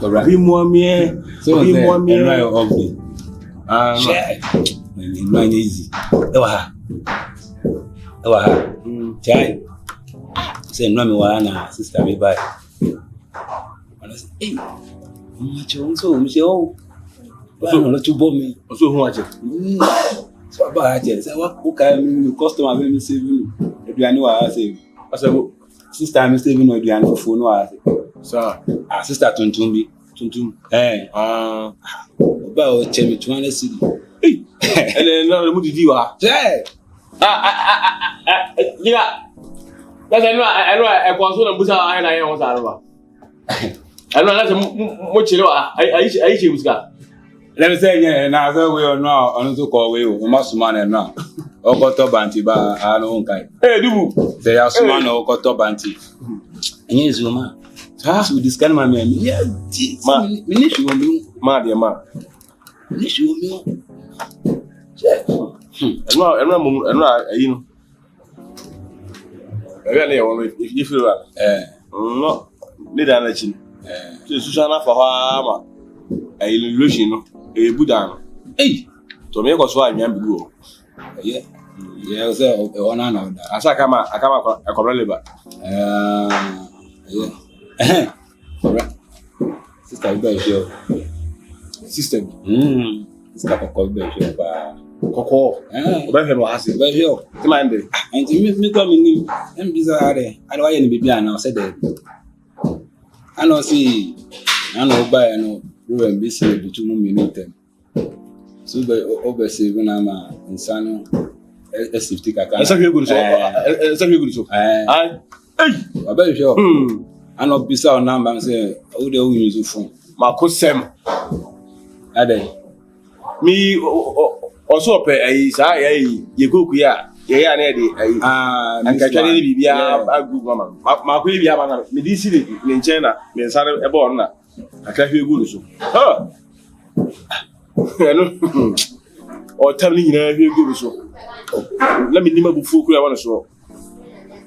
Be more me. So be more me. Right of me. No easy. Ewa. Chai. Say no me wa na sister me buy. And I say, hey, so me say oh. So no to bomb me. So who watch? So about it. Say what okay customer wey me save me. Eduane wa save. I say sister me save no eduane for phone wa say. Sir, sister tuntum bi. Tuntum. Ba o che me 200 cedi. Hey. And now mu didi wa. Chai. Liga. That's I know I was on busa I na yan sa ba. I know that's mo chire wa. I che buska. Let me say again, now so we are now on to call we must man now. Okoto banti ba anu nkai. Eh dubu. They are smart okoto banti. Yes woman. So this kind of man yeah, ma me show me ma dia ma. Me show me. Enwa ayi no. Ebe na yawo if you are no need na chi. So Susana for ha ma. Ayi lotion no. E buda no. To me ko so anyan bi go. Yeah. Yeah, so e wona na oda. Asa akama akobra leba. Yeah. Alright. Sister you be sure. System. Sister ko be sure ba. Koko. Oba fe no hase. Be sure. Ti man dey. Enti me ko mi nim. Em bisa are. Ade wa ye ni bibi ana o se dey. Ano si ana oba no we be say bitu mu minutem. So be obese we na ma insano safety kaka. Esa fi guru so. Ai. Oba sure. Ano bisa o number say o de o use phone. Makosem. Ade. Mi also pe ai sa ai ye goku ya. Ye ya na dey ai. Ankatwa ni bibia agu mama. Ma ko bibia ma me di si ni nchen na me nsare ebe on na. Akafi guru so. Hello. O tamni nyina fi guru so. Na me nima bu fuku ya wana so.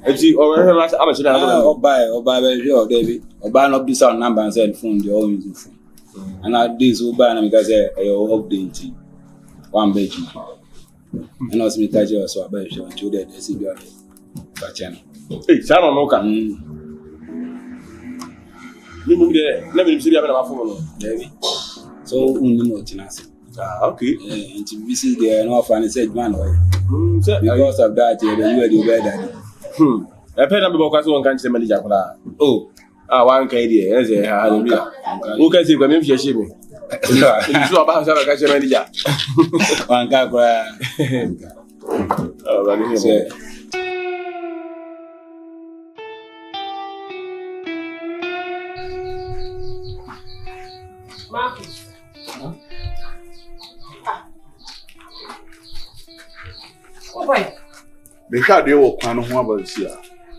Eti o we na ana se na oba be sure David. Oba no bisa on number and send phone the all use phone. And now this oba na because your update one page. And also me touch you so about sure to the CB on the channel. Hey, sa no ka. Ni mu de na me nimsi bia na mafo no. David. So unni no chinase. Okay. And to visit there no fan said man because of that you are the better. I pay number because one can't say manager. Oh, one can idea. Hallelujah. Who can see when you ship me? So about how I can manager. One can cry. Marcus. Oh boy. The car they will plan on about this year.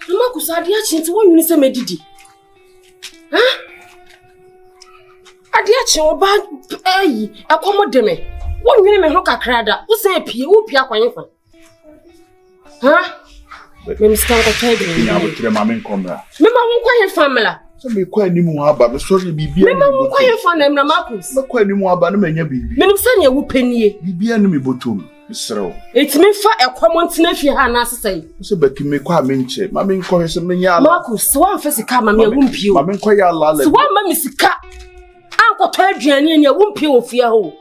Marcus, I dear chin to 1 minute say medidi. Huh? I dear chin about accommodate me. 1 minute me hoka krada. Who say pie kwan fa? Huh? Me stand ko try dem. Ya bo kire ma me nkomra. Me ma won kwan family. So me kwa ni mu aba me sorry bibia. Me ma won kwan fa na Emra Marcus. Me kwa ni mu aba na manya bibi. Me nim say na wo panie. Bibia no me botom. Misrew. Etimi fa ekomontina fi ha na asesai. So Becky me kwa me nche. Ma me nkọ hwese me nya ala. Marcus, so wan fa sika ma me wumpie o. Ma me nkọ ya ala. So wan ma me sika. Ankoto aduane anya wumpie ofia ho.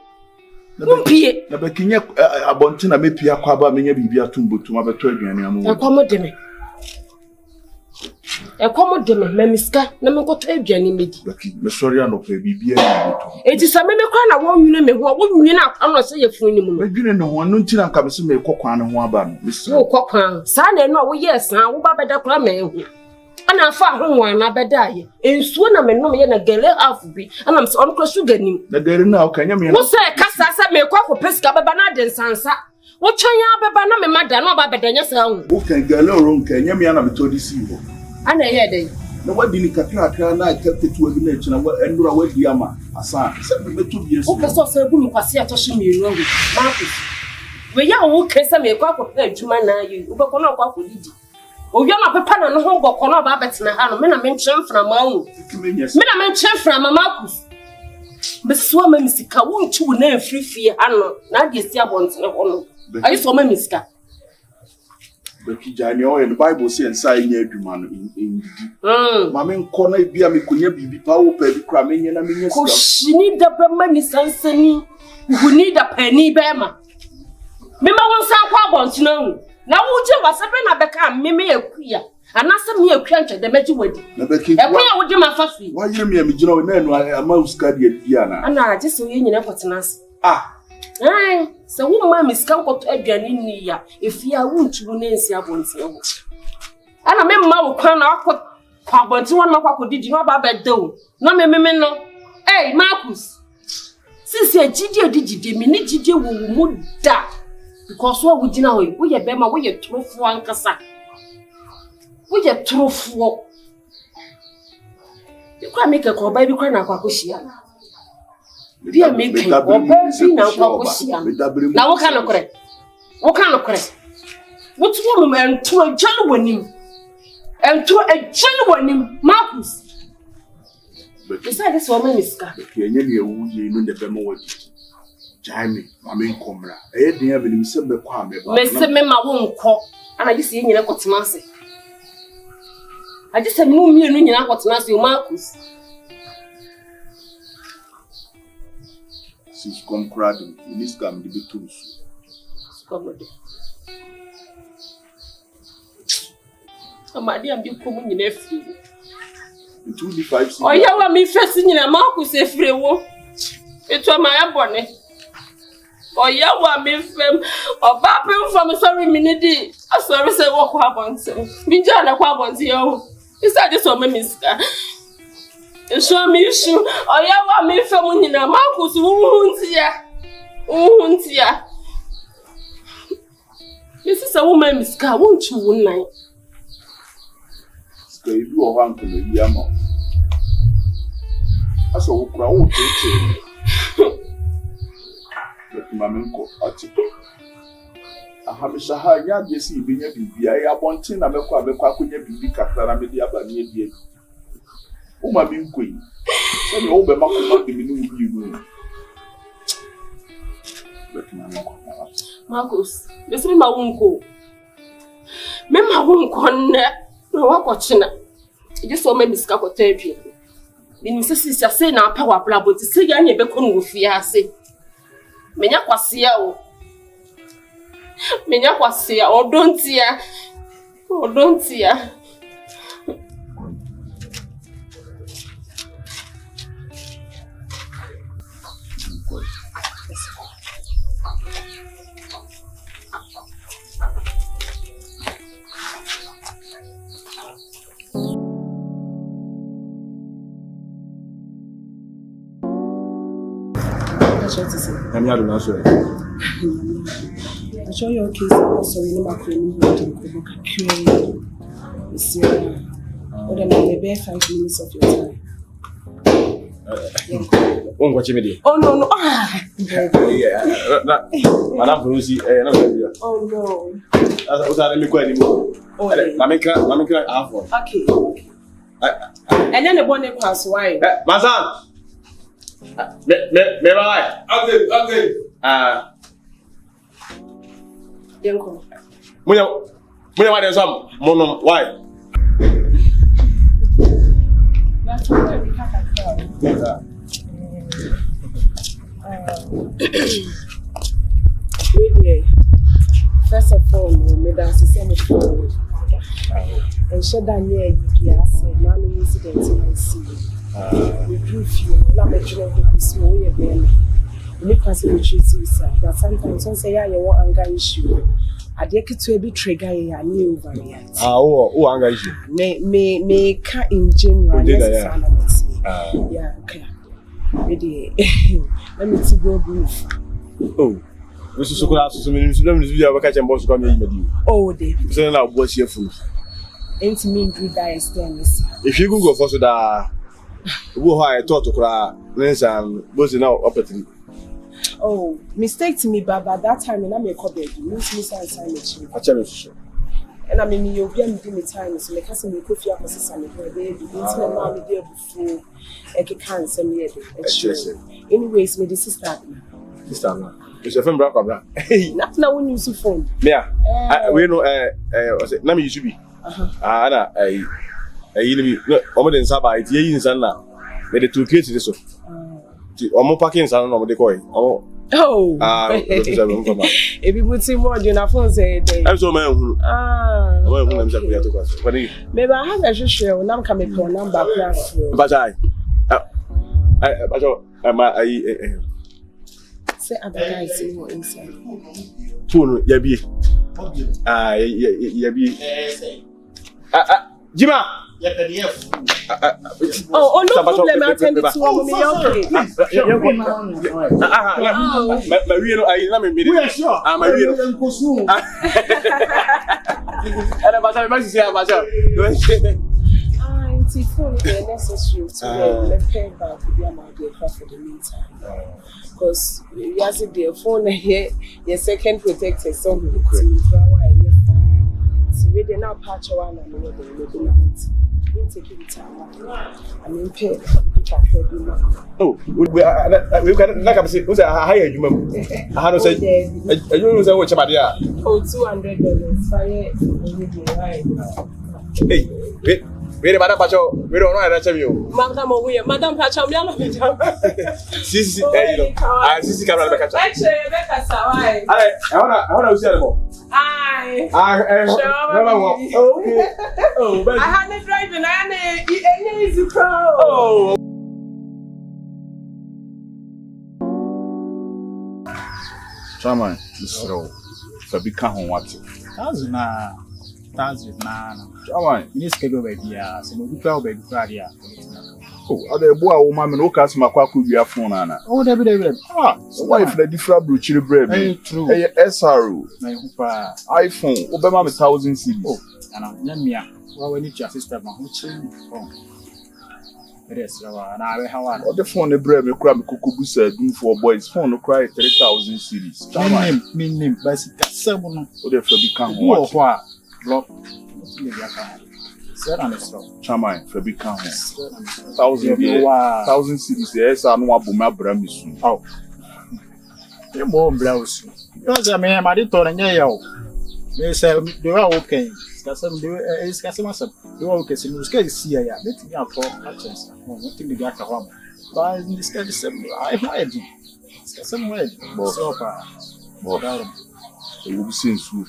Wumpie. Na Becky nya abonte na mepia kwa ba me nya bibia tumbotum abeto aduane amu. Akwamodeme. Akwamodeme me miska na me nkoto aduane medi. Becky, me sorry anope bibia ni botum. Eti sa me kwa na wonwune me ho, wonwune na ano se yefun ni mu no. Medwene no ho no ntira nka me se me kokwan ne ho aba no. Wo kokwan. Sa na eno wo yesan, wo ba beda kura me hu. Ana afa ahonwan na beda ye. Ensuo na me nom ye na gele half bi. Ana me se on kro sugar nim. Na gele na o kanya me. Wo se kasa sa me kwa ko pesika beba na de nsansa. Wo twanya beba na me mada na ba beda nya sa hu. Wo kan gele o ron kanya me na me to disi ho. Ana ye dey. Na wadi ni kakra na ketetu abi na china wa endura wadi ama asa se me betu bi eso. Wo pese so ebu mi kwase atohye mienu ahu. Marcus. We ya wo kesa me kwa ko pa adwuma na yi. Wo be ko na kwa ko didi. Oyama papa na no ho gokọ no ba betina ha no me na me nkyerem fra ma hu me na me nkyerem fra ma Marcus beso ma misika wo nchi wo na afrifie ha no na de si abonte ho no ayi so ma misika Becky Jani o the Bible say inside nya adwuma no in ma me nkọ na bia me konya bibi pa wo pa bi kra me nya na me nya ko shini da brama ni sansani huni da pani bema me ma won san kwa abonte na hu na wuje wasabe na beka meme yakuya anasa me yakuya nche de meji wadi na Becky yakuya wuje mafafi wa yire me gina na enu ama uska de dia na ana agese we nyina kwatenase So woman miss can go to Adrian ya if you won't you nancy abonti. And I remember my crown out but one of did you know about bed though? No me no. Hey Marcus. Since you did you minute you will da because what would you know? We have bema we a true for one casa. We a true for you can't make a call baby crying aquacushia. Dear making or baby now aquacushia. Now what kind of correct? What kind of correct? What's woman to a genuine and to a genuine Marcus? Besides this woman is scared. You know the Bemo Jamie, my main comrade. I didn't have any simple comment. Mr. Memma won't call, and I just see you know what's massive. I just said, no, me and you know what's massive, Marcus. Since come cradle, in this come the big tools. My dear, I'm coming in every. In 25. Oh, yeah, what me first in a Marcus a free war. It was my bonnet. Oh, yeah, what me from or bapping from a sorry minute. I sorry, say, what happens. Bijana Quabons, yo. Is that just what my mister? Show me issue. Oh, yeah, what me from in a Marcus won't ya. This is a woman, Miss Car, won't you one night? You do a one to the Yama. I saw a crowd. But Mamma, I have a Sahaya, you see, being a baby. I want to have a baby, Catara Media Bania. Oh, my being queen. Send you over my Marcus, this is my own go. Memma won't con. No, what watching it? Just so maybe scalp therapy. The necessity of saying our power blab with the say, I never come with fear. Say, Menya was here, Menya was here, or don't hear, or don't hear. I'm not going to say. I show your case also in my community. What am I be 5 minutes of your time? Won't watch me. Oh no. Madame Lucy, oh no. That's what I make anymore. Mamma, half one. Okay. And then the bonnet pass why? My son. Me right. Okay. Yanko. Munya why there's some mono why? That's why we have a crowd. Really, first of all, me dance same forward. And share that near yes, man incident in my city. We drew few, not my children small way again. We person we treat suicide, but sometimes some say, yeah, you want anger issue. I dare to be trigger a new variant. Anger issue. May in general, yeah, okay. Ready. Let me see go brief. Oh, this is so good. So many video catch and boss come here. Oh, David. So now what's your food? Ain't me do that extend. If you Google for so that who I thought to cry, then was now opportunity. Oh, mistake to me, but by that time, I may call baby. Miss and sign it. I tell you. and I mean you'll be in the time so like us me coffee up as some baby it's not now the day before I can't send me anyways me the sister it's a friend brother not now when you use phone we know was it na me use be ana you know omo den saba it yin san na me the two kids this so omo parking san no de koy omo if you put more on your phone say I'm so man who I'm just going to go maybe I have a share now coming for number but I say other guys see more inside phone yabi Jima oh no problem I attend to one me okay Maria no I na me Maria and about my sister about it's phone necessary to pay back to be my dear for the meantime because you have the phone here your second protector so we dey now patch one and we take it time I mean pay we can like I say who say higher you I don't say you know say what about there $200 fire hey wait madam pacho we don't know that you madam pacho me ala sisi sisi camera be catch Becca sawai I wanna see them okay I had a driving and easy crow Chairman, this row. Fabi can hon what? That's na. Chairman, you need to go baby ya. So we go baby Friday. oh, other boy o ma me no cast makwa ku bia phone ana. Oh, David. So why if the different blue chili bread? True. Hey, SRO. Na hupa iPhone, obema me 1000 cedis. Oh, ana nyamia. Wa we need your sister ma ho chin. Oh. Yes, na we how are. The phone the bread me kura me kukubu say do for boys. Phone no cry 3000 cedis. Chairman, name basic seven no. O de Fabi can hon What? what? Block. Chairman, Fabi can hon. 1000 cedis. Yes, I know abu ma bra me soon. Oh. You more blouse. You say me ma di to na ya o. Me say do wa okay. Skasem do skasem asem. Do wa okay. Sin uska si ya. Let me afọ access. Oh, nothing be aka wa. But in this case sem I heard. Skasem word. So pa. But it will be seen so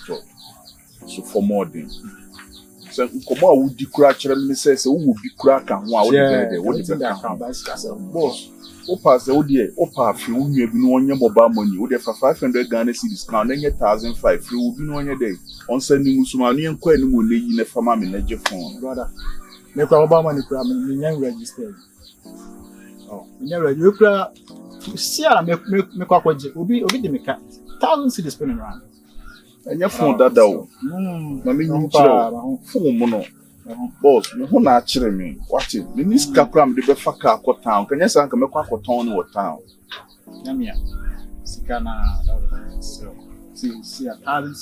for more than so come on would kura kire me say wo bi kura kan ho a wo de wo de kan boss o pass o de o pa fi wo nua bi no onye mobile money wo de fa 500 Ghana cedis kan na nye 1500 free wo bi no onye de on send ni musuma no enko ani mo leyi na fama me na je phone brother me kwa mobile money kura me nyan registered oh me nyan registered kura see am me kwa kwaje obi de me ka 1000 cedis spending around anya phone dada o na me nyi kire phone mo no boss me ho na akire me watch me ni ska kram de be fa ka ko town kanya san ka me kwa ko town ni wo town nyamia sika na so see a talent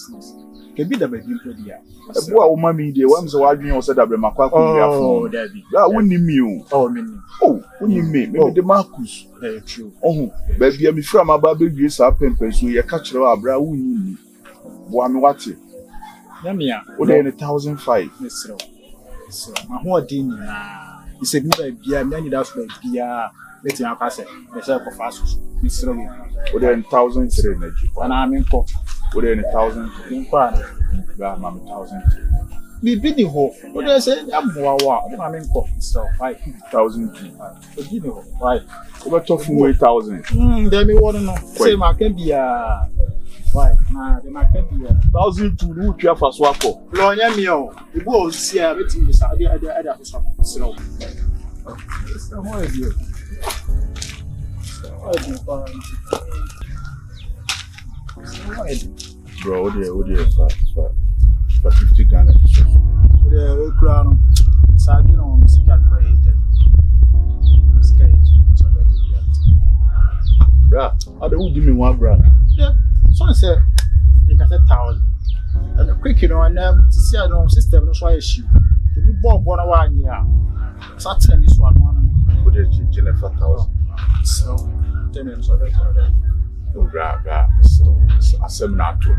ke bi da be di dia e bo a wo ma mi de wa mse wa adwen o se da bre makwa ko bia phone oh dabi ya woni mi o oh me ni woni me de Marcus true ba bia mi fra ma ba be wie sa pempe so ye ka kire wa bra woni ni bo am wate nyamia o de 1005 misro so ma ho din na ise bi ba bia me need that bia leti na pass me say ko fast misro mi o de 1003 na ji ana mi ko o de 1000 nko ana ba ma 1000 mi bi ni ho o de say aboa wa o de ma mi ko so 5000 o di ni ho right o be to fun 1000 dem mi won no say ma kan bia why na dem ma kan bia 1002 no twa fa so akọ lo nya mi o ibu o si a betim bi sa ada ko so so so mo e dio bro o de for 50 Ghana o de we kura no sa di no sika kwa ite sika so da dia bra ade wo di me wa bra yeah so say they can say 1000 and quick week no na see no system no so issue. To be bomb one one year. Saturday this one no. Put it in 4,000. So then so that. Gra. So Asem na to.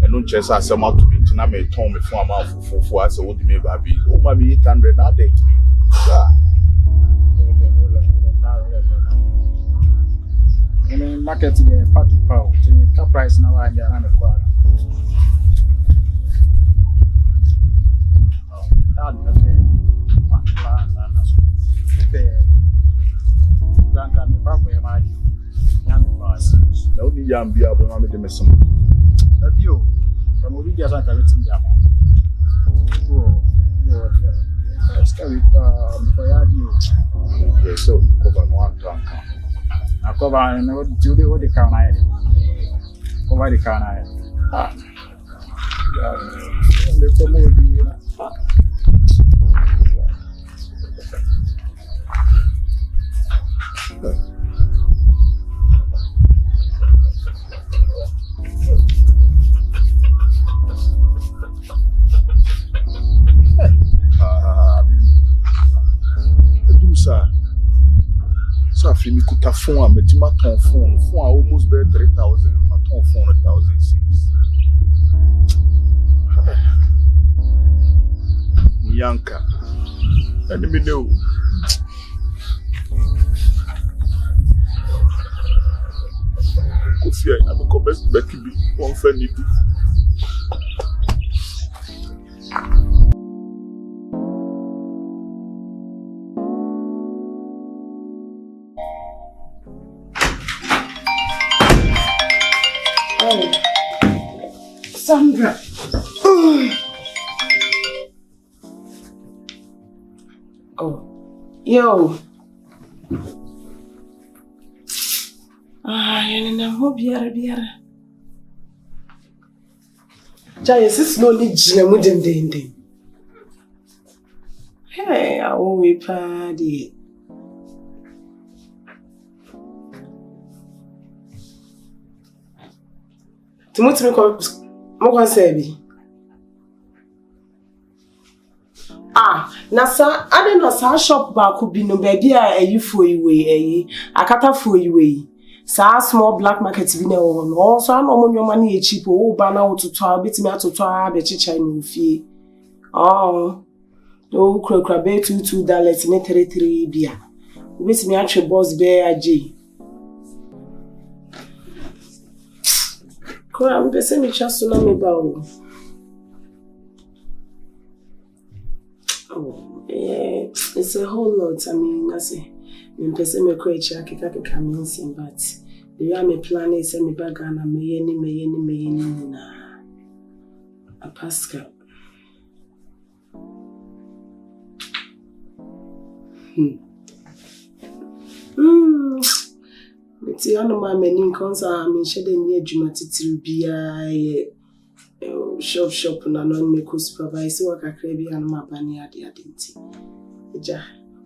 Eno nche Asem out to be na me ton me fun ama fufu ase wo di me ba bi. O ma be 800 na day. In market the part to power. The price now and the quarter. No ni yam bia bo ma me de mesem. Bio. From Ovidia Santa written down. Scary for you. Okay, so cover one tank. I cover and what do the crown I over the crown I. The promote. So if you could have phone, but you might turn phone almost be 3,000, my turn phone 1,006. Yanka, let me know. Kofi, I am a best Becky be one friend. Sandra. Oh, yo. Yan na ho biara. Jaya sis no ni jina mu dendende. Hey, awo we pa di. Timothy mo kon say bi. Na sa ade na sa shop ba ko bi no ba bia ayifo iwe akata fo iwe sa small black market bi na wo no so ana mo nyoma na e cheap wo ba na wototo a betimi atoto a be chicha ni ofie o kura be $22 ne 33 bia betimi atwe boss be aje ko am be se mi chaso na me ba o. Oh, yeah, it's a whole lot. I mean, I say, I'm person me create I can mention, but the way I'm planning is me bag and I'm me na a Pascal. It's the other man many concern. I mean, she didn't need you to be shop na non me ko supervise work akrebi an mabani ade nti eja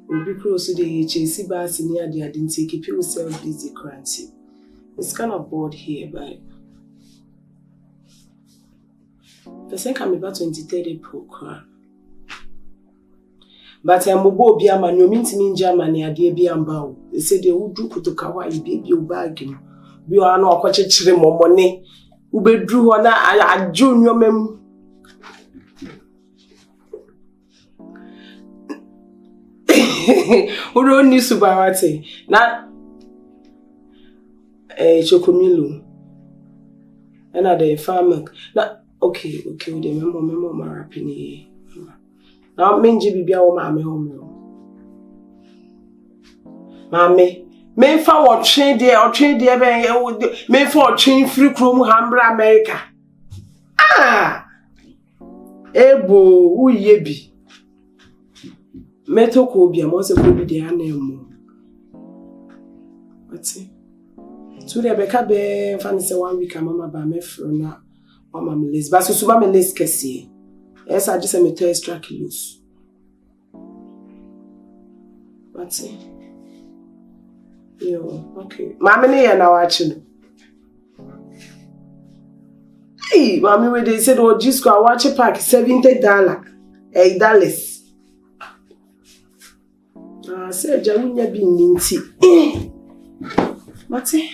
obi cross dey chase bus ni ade nti keep yourself busy currency. It's kind of bored here, but the second come about 23rd Pokuaa. But I'm obi ama no mintimi nja mani ade bi amba o. They say they would do kutokawa ibi bag no bi o ana okwachechire momone ubedru ho na ajo nwomam uro ni subawate na chokomilo na the farmer na okay we dey memo marapini na menji bibia wo maame ho maame me fa wo twen de be me fa wo twen free krom hambra America ebo uye bi meto ko bia mo se ko bi de anemo ati so de be ka be fa ni se 1 week mama ba me fro na mama me les ba so ba me les kese esa je se me to extra kilos ati yo okay mama ne ya na wa chi no Hey, mommy, when they said, oh, just go watch a pack, $70. $8. I said, Jawunya be ninty. Mate.